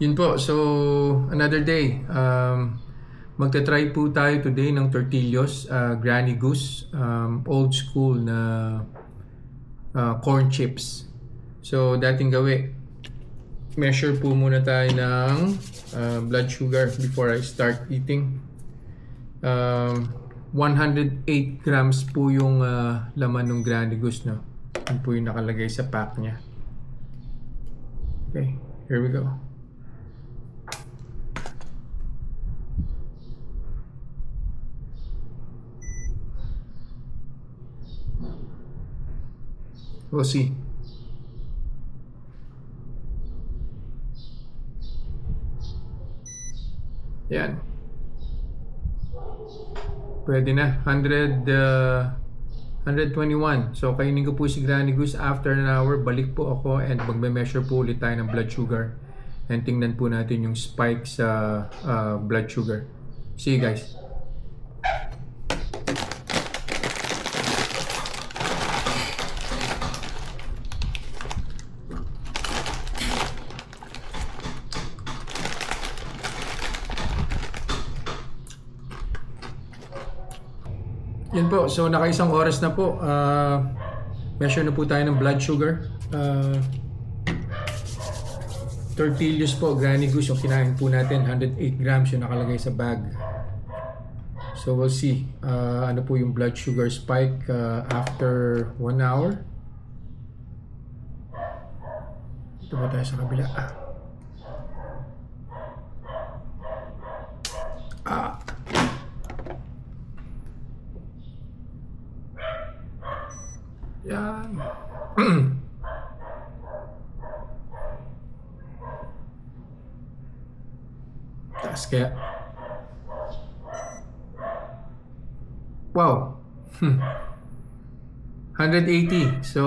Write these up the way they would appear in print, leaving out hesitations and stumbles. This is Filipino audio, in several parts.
Yun po, so another day. Magta-try po tayo today ng tortillos, Granny Goose, old school na corn chips. So dating gawi, measure po muna tayo ng blood sugar before I start eating. 108 grams po yung laman ng Granny Goose, no? Yun po yung nakalagay sa pack niya. Okay, here we go. We'll see. Yan. Pwede na. 121. So, kainin ko po si Granny Goose. After an hour, balik po ako and magme-measure po ulit tayo ng blood sugar. And tingnan po natin yung spike sa blood sugar. See you guys. Yun po, so naka-isang oras na po. Measure na po tayo ng blood sugar. Tortillas po, Granny Goose yung kinain po natin. 108 grams yung nakalagay sa bag. So we'll see ano po yung blood sugar spike after 1 hour. Ito po tayo sa kabila. Yan. Taas kaya. Wow. 180. So,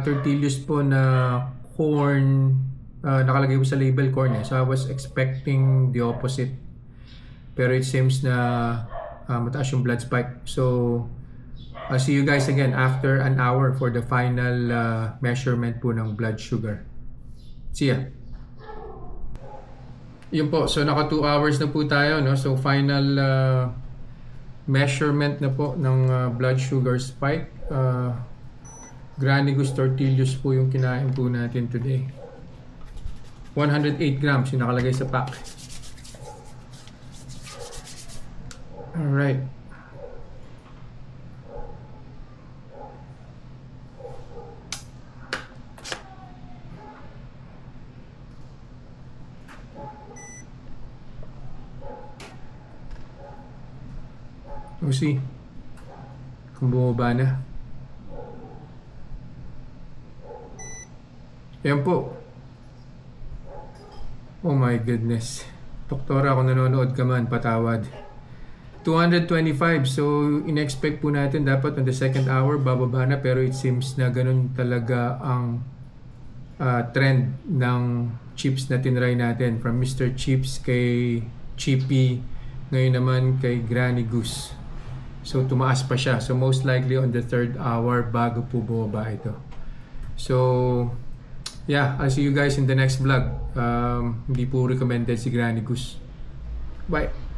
tortillas po na corn. Nakalagay po sa label corn eh. So, I was expecting the opposite. Pero it seems na mataas yung blood spike. So, I'll see you guys again after an hour for the final measurement po ng blood sugar. See ya. Yun po, so naka 2 hours na po tayo, no? So final measurement na po ng blood sugar spike. Granny Goose tortillas po yung kinain po natin today. 108 grams yung nakalagay sa pack. Alright. We'll see kung bumaba na. Yan po. Oh my goodness. Doktora, kung nanonood ka man, patawad. 225. So, in-expect po natin dapat on the second hour, bababa na. Pero it seems na ganun talaga ang trend ng chips na tinry natin. From Mr. Chips kay Chippy, ngayon naman kay Granny Goose. So, tumaas pa siya. So, most likely on the third hour bago po bumaba ito. So, yeah, I'll see you guys in the next vlog. Hindi po recommended si Granny Goose. Bye!